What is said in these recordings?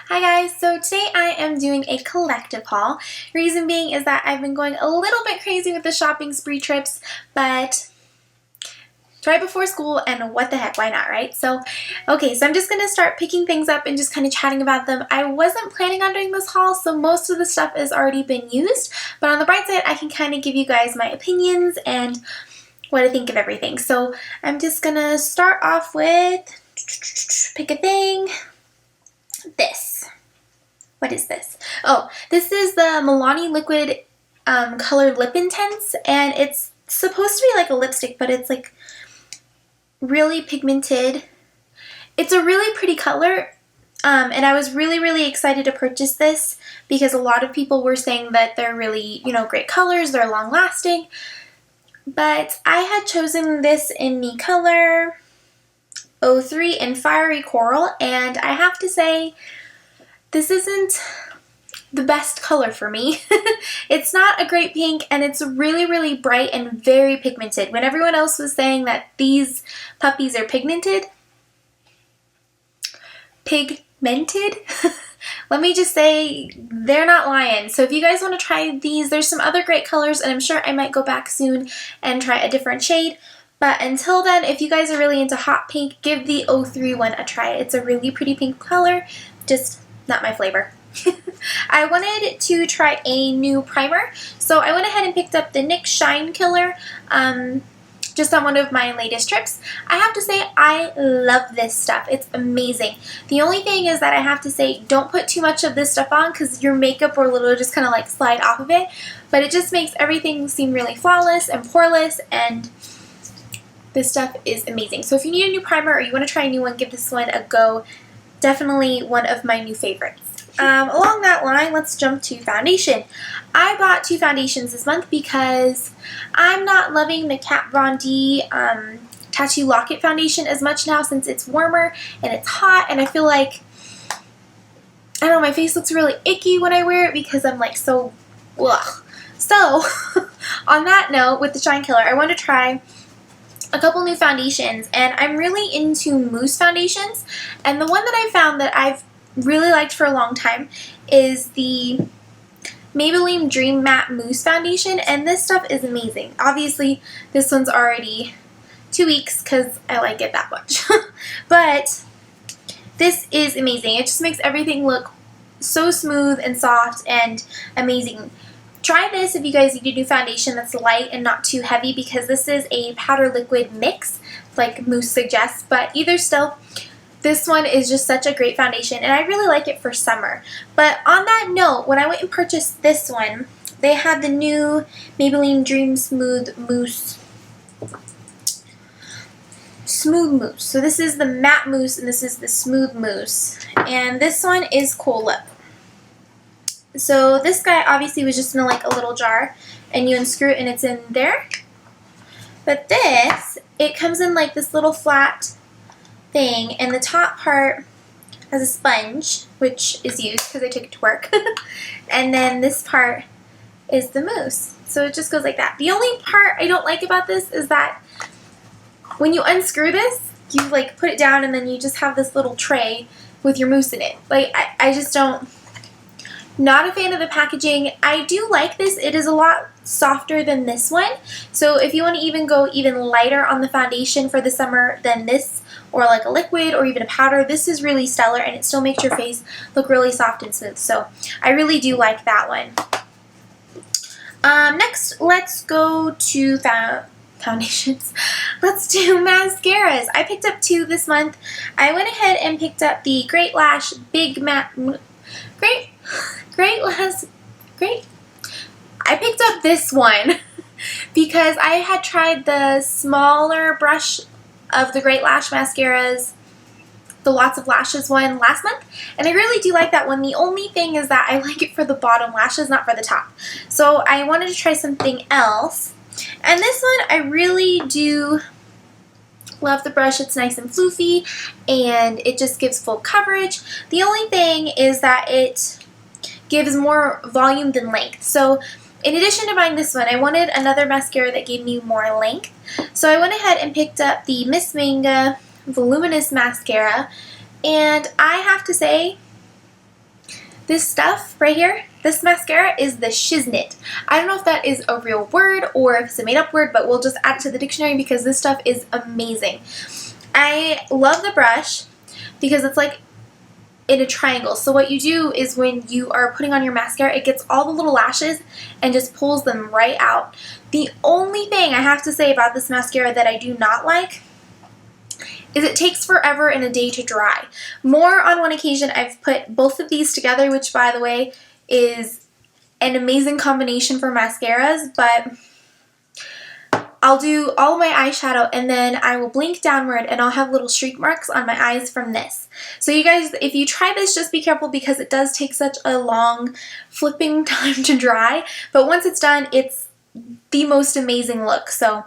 Hi guys, so today I am doing a collective haul. Reason being is that I've been going a little bit crazy with the shopping spree trips, but it's right before school and what the heck, why not, right? So I'm just going to start picking things up and just kind of chatting about them. I wasn't planning on doing this haul, so most of the stuff has already been used, but on the bright side I can kind of give you guys my opinions and what I think of everything. So I'm just going to start off with, pick a thing. This. What is this? Oh, this is the Milani Liquid Colored Lip Intense, and it's supposed to be like a lipstick, but it's like really pigmented. It's a really pretty color, and I was really excited to purchase this because a lot of people were saying that they're really, great colors, they're long lasting, but I had chosen this in the color 03 in Fiery Coral, and I have to say this isn't the best color for me. It's not a great pink, and it's really bright and very pigmented. When everyone else was saying that these puppies are pigmented, let me just say they're not lying. So if you guys want to try these, there's some other great colors, and I'm sure I might go back soon and try a different shade. But until then, if you guys are really into hot pink, give the 03 one a try. It's a really pretty pink color, just not my flavor. I wanted to try a new primer, so I went ahead and picked up the NYX Shine Killer just on one of my latest trips. I have to say I love this stuff. It's amazing. The only thing is that I have to say don't put too much of this stuff on because your makeup will literally just kind of like slide off of it, but it just makes everything seem really flawless and poreless, and this stuff is amazing. So if you need a new primer or you want to try a new one, give this one a go. Definitely one of my new favorites. Along that line, let's jump to foundation. I bought two foundations this month because I'm not loving the Kat Von D Tattoo Locket foundation as much now since it's warmer and it's hot, and I feel like, I don't know, my face looks really icky when I wear it because I'm like so, ugh. So, on that note, with the Shine Killer, I want to try a couple new foundations, and I'm really into mousse foundations, and the one that I found that I've really liked for a long time is the Maybelline Dream Matte Mousse Foundation, and this stuff is amazing. Obviously, this one's already 2 weeks because I like it that much, but this is amazing. It just makes everything look so smooth and soft and amazing. Try this if you guys need a new foundation that's light and not too heavy, because this is a powder liquid mix, like mousse suggests, but either still, this one is just such a great foundation, and I really like it for summer. But on that note, when I went and purchased this one, they had the new Maybelline Dream Smooth Mousse. So this is the matte mousse, and this is the smooth mousse, and this one is Cool Lip. So this guy obviously was just in like a little jar, and you unscrew it and it's in there. But this, it comes in like this little flat thing, and the top part has a sponge, which is used because I took it to work. And then this part is the mousse. So it just goes like that. The only part I don't like about this is that when you unscrew this, you like put it down and then you just have this little tray with your mousse in it. Like I just don't. Not a fan of the packaging. I do like this. It is a lot softer than this one. So if you want to even go even lighter on the foundation for the summer than this, or like a liquid or even a powder, this is really stellar, and it still makes your face look really soft and smooth. So I really do like that one. Next, let's go to foundations. Let's do mascaras. I picked up two this month. I went ahead and picked up the Great Lash Big Matte... I picked up this one because I had tried the smaller brush of the Great Lash mascaras, the Lots of Lashes one, last month, and I really do like that one. The only thing is that I like it for the bottom lashes, not for the top. So I wanted to try something else, and this one I really do love the brush. It's nice and floofy, and it just gives full coverage. The only thing is that it gives more volume than length. So in addition to buying this one, I wanted another mascara that gave me more length. So I went ahead and picked up the Manga Voluminous mascara, and I have to say This stuff right here, this mascara is the Shiznit. I don't know if that is a real word or if it's a made up word, but we'll just add it to the dictionary because this stuff is amazing. I love the brush because it's like in a triangle. So what you do is when you are putting on your mascara, it gets all the little lashes and just pulls them right out. The only thing I have to say about this mascara that I do not like is it takes forever and a day to dry. More on one occasion, I've put both of these together, which by the way is an amazing combination for mascaras, but I'll do all my eyeshadow and then I will blink downward and I'll have little streak marks on my eyes from this. So you guys, if you try this, just be careful because it does take such a long flipping time to dry, but once it's done, it's the most amazing look. So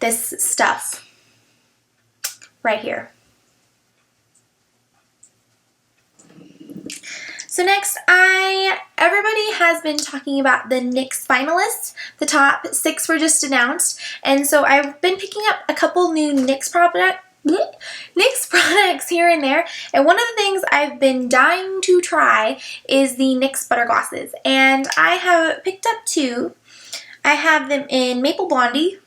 this stuff right here. So next, everybody has been talking about the NYX finalists. The top 6 were just announced, and so I've been picking up a couple new NYX products here and there, and one of the things I've been dying to try is the NYX Butter Glosses, and I have picked up 2. I have them in Maple Blondie,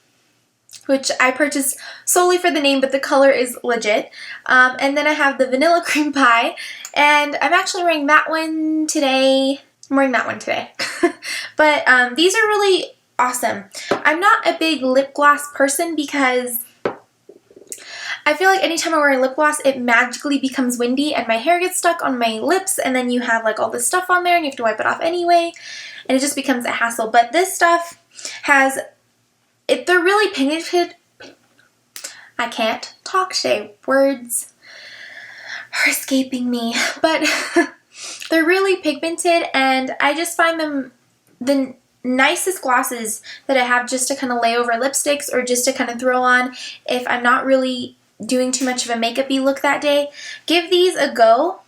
which I purchased solely for the name, but the color is legit. And then I have the Vanilla Cream Pie, and I'm actually wearing that one today. I'm wearing that one today. But these are really awesome. I'm not a big lip gloss person because I feel like anytime I wear a lip gloss, it magically becomes windy and my hair gets stuck on my lips, and then you have like all this stuff on there and you have to wipe it off anyway, and it just becomes a hassle. But this stuff has... they're really pigmented. I can't talk today. Words are escaping me. But they're really pigmented, and I just find them the nicest glosses that I have just to kind of lay over lipsticks or just to kind of throw on if I'm not really doing too much of a makeup-y look that day. Give these a go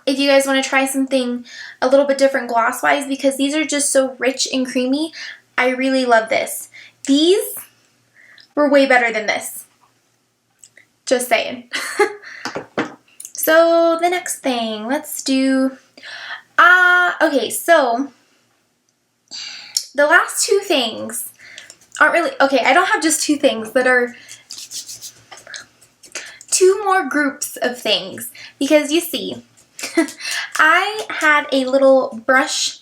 if you guys want to try something a little bit different gloss-wise, because these are just so rich and creamy. I really love this. These were way better than this. Just saying. So the next thing, let's do, okay, so the last 2 things aren't really, okay, I don't have just 2 things that are 2 more groups of things, because you see, I had a little brush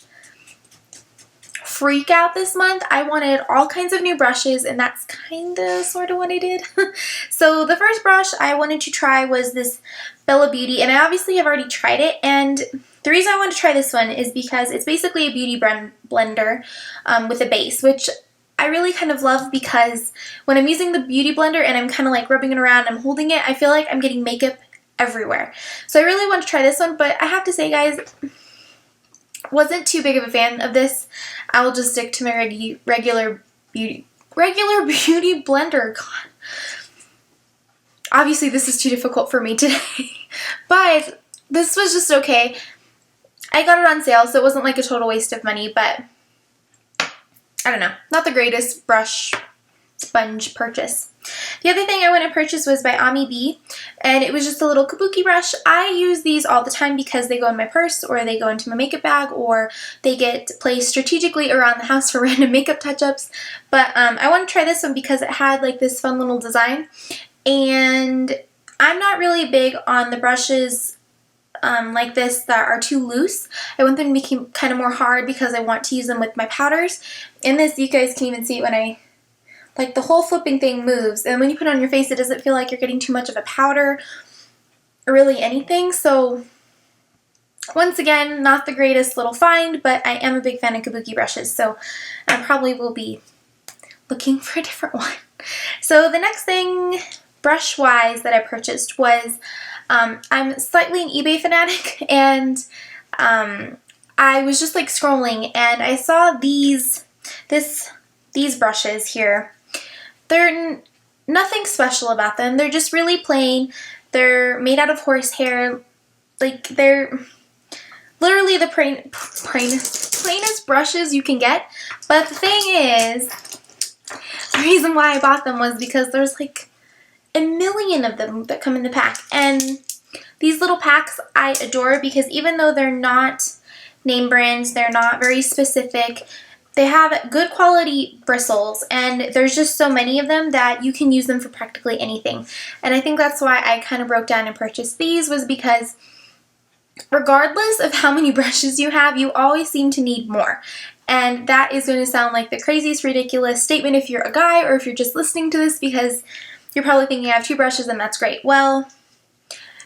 freak out this month. I wanted all kinds of new brushes, and that's kind of sort of what I did. So the first brush I wanted to try was this Bella Beauty, and I obviously have already tried it, and the reason I want to try this one is because it's basically a beauty blender with a base, which I really kind of love because when I'm using the beauty blender and I'm kind of like rubbing it around, I'm holding it, I feel like I'm getting makeup everywhere. So I really want to try this one, but I have to say, guys, wasn't too big of a fan of this. I will just stick to my regular beauty blender. God. Obviously this is too difficult for me today, but this was just okay. I got it on sale, so it wasn't like a total waste of money, but I don't know, not the greatest brush sponge purchase. The other thing I went and purchased was by AYMIE, and it was just a little Kabuki brush. I use these all the time because they go in my purse, or they go into my makeup bag, or they get placed strategically around the house for random makeup touch-ups. But I want to try this one because it had like this fun little design, and I'm not really big on the brushes like this that are too loose. I want them to be kind of more hard because I want to use them with my powders. In this, you guys can even see it when I, like, the whole flipping thing moves, and when you put it on your face, it doesn't feel like you're getting too much of a powder or really anything. So once again, not the greatest little find, but I am a big fan of Kabuki brushes, so I probably will be looking for a different one. So the next thing brush-wise that I purchased was, I'm slightly an eBay fanatic, and I was just like scrolling, and I saw these brushes here. They're nothing special about them. They're just really plain. They're made out of horsehair. Like, they're literally the plainest brushes you can get. But the thing is, the reason why I bought them was because there's like a million of them that come in the pack. And These little packs I adore because even though they're not name brands, they're not very specific, they have good quality bristles, and there's just so many of them that you can use them for practically anything. And I think that's why I kind of broke down and purchased these, was because regardless of how many brushes you have, you always seem to need more. And that is going to sound like the craziest, ridiculous statement if you're a guy or if you're just listening to this, because you're probably thinking I have 2 brushes and that's great. Well,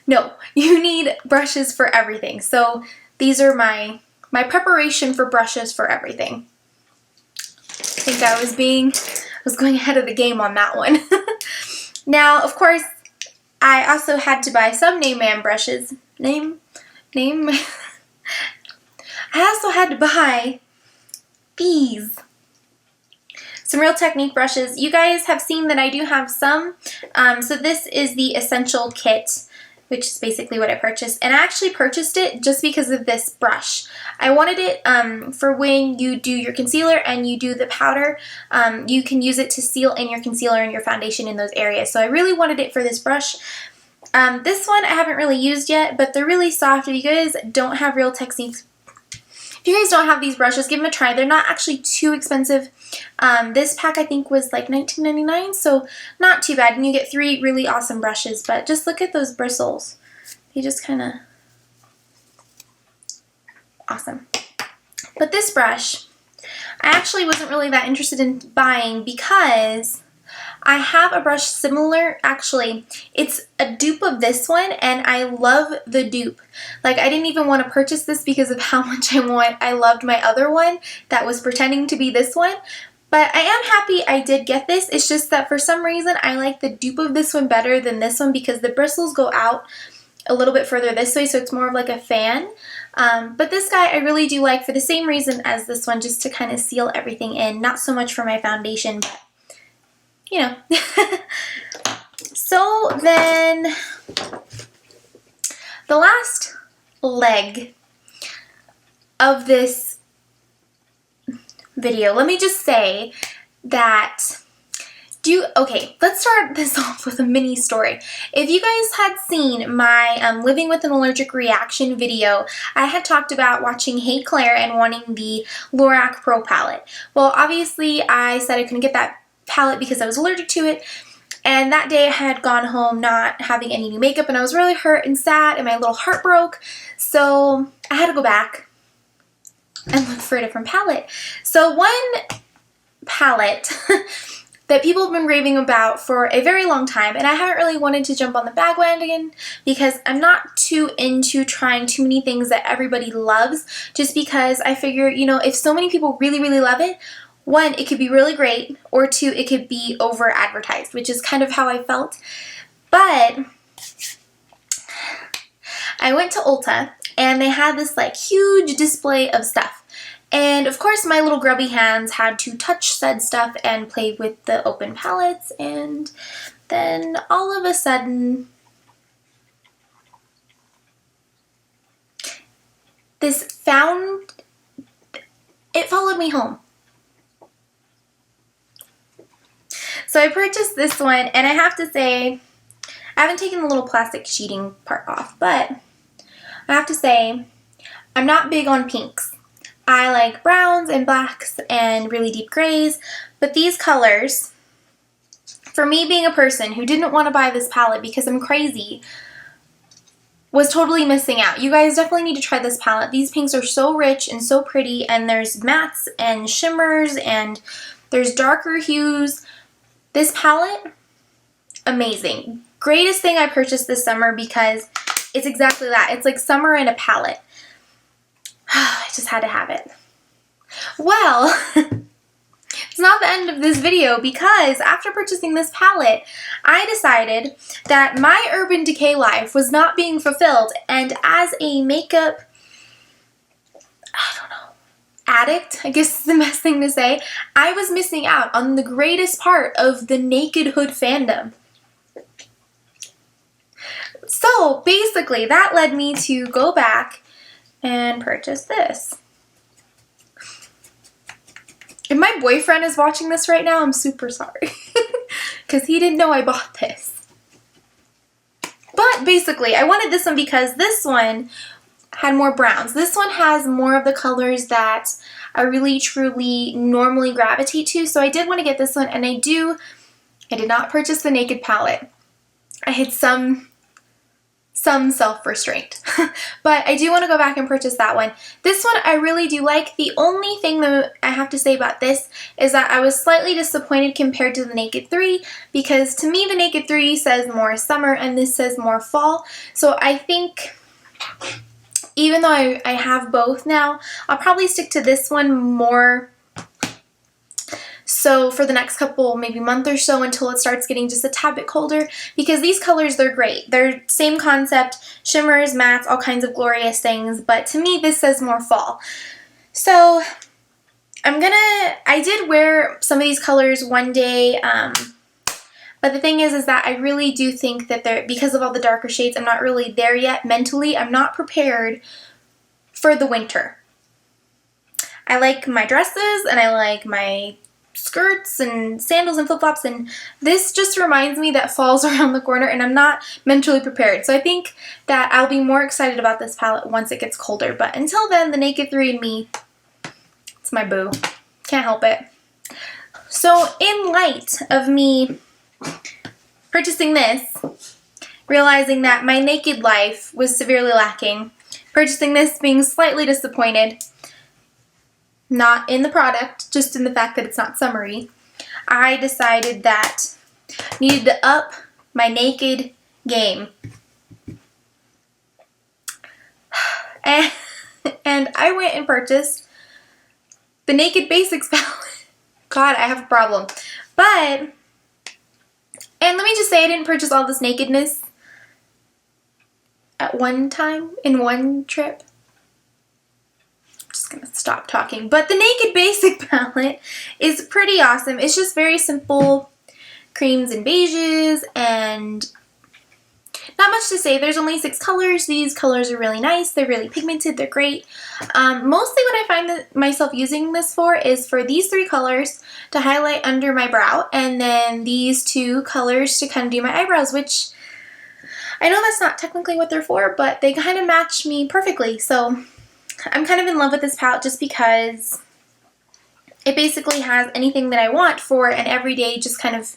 no, you need brushes for everything. So these are my preparation for brushes for everything. I think I was going ahead of the game on that one. Now, of course, I also had to buy some name brand brushes. I also had to buy these. Some Real Technique brushes. You guys have seen that I do have some. So this is the Essential Kit, which is basically what I purchased. And I actually purchased it just because of this brush. I wanted it for when you do your concealer and you do the powder. You can use it to seal in your concealer and your foundation in those areas. So I really wanted it for this brush. This one I haven't really used yet, but they're really soft. If you guys don't have Real Techniques, if you guys don't have these brushes, give them a try. They're not actually too expensive. This pack I think was like $19.99, so not too bad. And you get 3 really awesome brushes, but just look at those bristles. They just kind of awesome. But this brush, I actually wasn't really that interested in buying because I have a brush similar. Actually, it's a dupe of this one, and I love the dupe. Like, I didn't even want to purchase this because of how much I loved my other one that was pretending to be this one. But I am happy I did get this. It's just that for some reason I like the dupe of this one better than this one because the bristles go out a little bit further this way, so it's more of like a fan. But this guy I really do like for the same reason as this one, just to kind of seal everything in. Not so much for my foundation, but you know. So then the last leg of this video, let me just say that okay, let's start this off with a mini story. If you guys had seen my Living with an Allergic Reaction video, I had talked about watching Hey Claire and wanting the Lorac Pro palette. Well, obviously I said I couldn't get that palette because I was allergic to it, and that day I had gone home not having any new makeup, and I was really hurt and sad, and my little heart broke, so I had to go back and look for a different palette. So one palette that people have been raving about for a very long time, and I haven't really wanted to jump on the bandwagon because I'm not too into trying too many things that everybody loves, just because I figure, you know, if so many people really, really love it, 1, it could be really great, or 2, it could be over advertised, which is kind of how I felt. But I went to Ulta and they had this like huge display of stuff. And of course my little grubby hands had to touch said stuff and play with the open palettes, and then all of a sudden it followed me home. So I purchased this one, and I have to say, I haven't taken the little plastic sheeting part off, but I have to say, I'm not big on pinks. I like browns and blacks and really deep grays, but these colors, for me being a person who didn't want to buy this palette because I'm crazy, was totally missing out. You guys definitely need to try this palette. These pinks are so rich and so pretty, and there's mattes and shimmers and there's darker hues. This palette, amazing. Greatest thing I purchased this summer because it's exactly that. It's like summer in a palette. I just had to have it. Well, it's not the end of this video because after purchasing this palette, I decided that my Urban Decay life was not being fulfilled, and as a makeup, addict, I guess is the best thing to say, I was missing out on the greatest part of the Naked Hood fandom. So basically that led me to go back and purchase this. If my boyfriend is watching this right now, I'm super sorry because he didn't know I bought this. But basically, I wanted this one because this one had more browns. This one has more of the colors that I really truly normally gravitate to, so I did want to get this one, and I did not purchase the Naked palette. I had some self-restraint. But I do want to go back and purchase that one. This one I really do like. The only thing that I have to say about this is that I was slightly disappointed compared to the Naked 3, because to me the Naked 3 says more summer and this says more fall. So I think even though I have both now, I'll probably stick to this one more so for the next couple, maybe month or so, until it starts getting just a tad bit colder, because these colors, they're great. They're same concept, shimmers, mattes, all kinds of glorious things, but to me this says more fall. So I did wear some of these colors one day, but the thing is that I really do think that because of all the darker shades, I'm not really there yet mentally. I'm not prepared for the winter. I like my dresses and I like my skirts and sandals and flip-flops, and this just reminds me that fall's around the corner and I'm not mentally prepared. So I think that I'll be more excited about this palette once it gets colder, but until then, the Naked 3 and me, it's my boo. Can't help it. So in light of me purchasing this, realizing that my naked life was severely lacking, purchasing this, being slightly disappointed, not in the product, just in the fact that it's not summery, I decided that I needed to up my naked game. And I went and purchased the Naked Basics palette. God, I have a problem. And let me just say, I didn't purchase all this nakedness at one time, in one trip. Gonna stop talking. But the Naked Basic palette is pretty awesome. It's just very simple creams and beiges and not much to say. There's only 6 colors. These colors are really nice. They're really pigmented. They're great. Mostly what I find myself using this for is for these 3 colors to highlight under my brow, and then these 2 colors to kind of do my eyebrows, which I know that's not technically what they're for, but they kind of match me perfectly. So I'm kind of in love with this palette just because it basically has anything that I want for an everyday, just kind of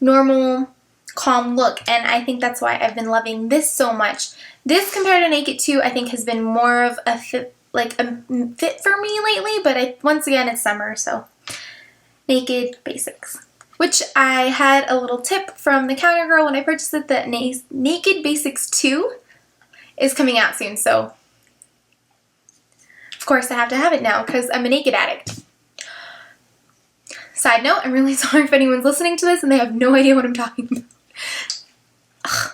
normal, calm look. And I think that's why I've been loving this so much. This compared to Naked 2, I think has been more of a fit for me lately, but once again, it's summer, so Naked Basics. Which I had a little tip from the counter girl when I purchased it that Naked Basics 2 is coming out soon, so of course I have to have it now because I'm a naked addict. Side note, I'm really sorry if anyone's listening to this and they have no idea what I'm talking about.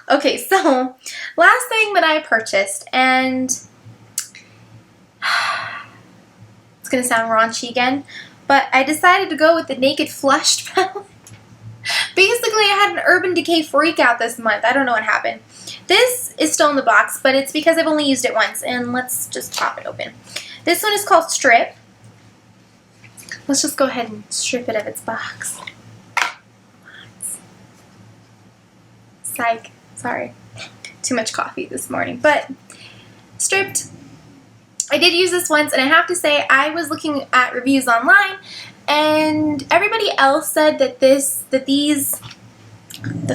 Okay, so last thing that I purchased, and it's going to sound raunchy again, but I decided to go with the Naked Flushed palette. Basically, I had an Urban Decay freak out this month. I don't know what happened. This is still in the box, but it's because I've only used it once, and let's just pop it open. This one is called Strip. Let's just go ahead and strip it of its box. Psych. Sorry. Too much coffee this morning. But Stripped. I did use this once, and I have to say I was looking at reviews online, and everybody else said that the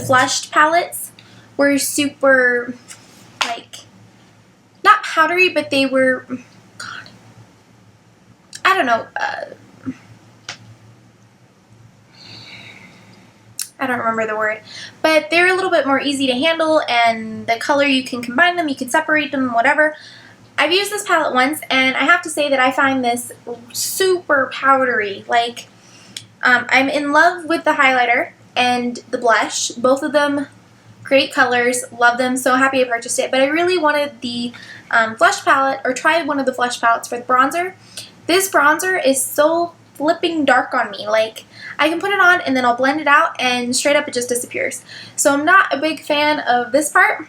flushed palettes were super, not powdery, but they were, God, I don't know, I don't remember the word, but they're a little bit more easy to handle, and the color, you can combine them, you can separate them, whatever. I've used this palette once, and I have to say that I find this super powdery. I'm in love with the highlighter and the blush. Both of them great colors, love them, so happy I purchased it. But I really wanted the flush palette, or tried one of the flush palettes for the bronzer. This bronzer is so flipping dark on me. I can put it on and then I'll blend it out and straight up it just disappears. So I'm not a big fan of this part.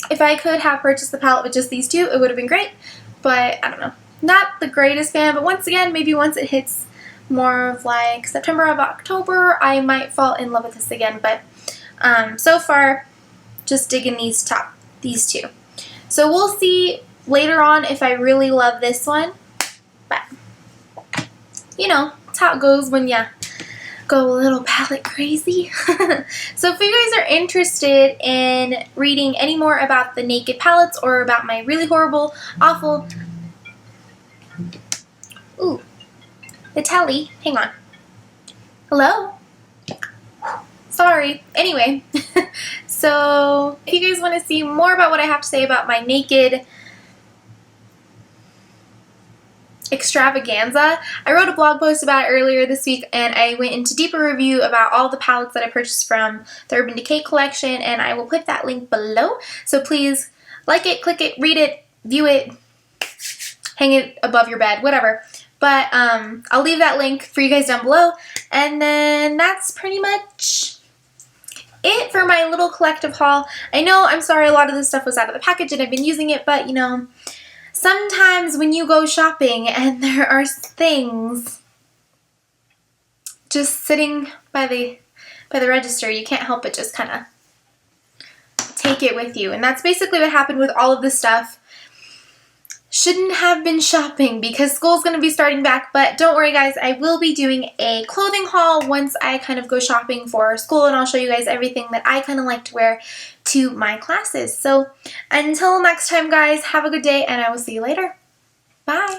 If I could have purchased the palette with just these 2, it would have been great. But I don't know. Not the greatest fan, but once again, maybe once it hits more of September or October, I might fall in love with this again. But so far, just digging these two. So we'll see later on if I really love this one. But, you know, that's how it goes when you go a little palette crazy. So if you guys are interested in reading any more about the Naked palettes or about my really horrible, awful... Ooh, the telly. Hang on. Hello? Sorry. Anyway, so if you guys want to see more about what I have to say about my Naked extravaganza, I wrote a blog post about it earlier this week, and I went into deeper review about all the palettes that I purchased from the Urban Decay collection, and I will put that link below. So please like it, click it, read it, view it, hang it above your bed, whatever. But I'll leave that link for you guys down below. And then that's pretty much it for my little collective haul. I know, I'm sorry, a lot of this stuff was out of the package and I've been using it, but you know, sometimes when you go shopping and there are things just sitting by the register, you can't help but just kind of take it with you. And that's basically what happened with all of this stuff. Shouldn't have been shopping because school's going to be starting back, but don't worry guys, I will be doing a clothing haul once I kind of go shopping for school, and I'll show you guys everything that I kind of like to wear to my classes. So until next time guys, have a good day and I will see you later. Bye!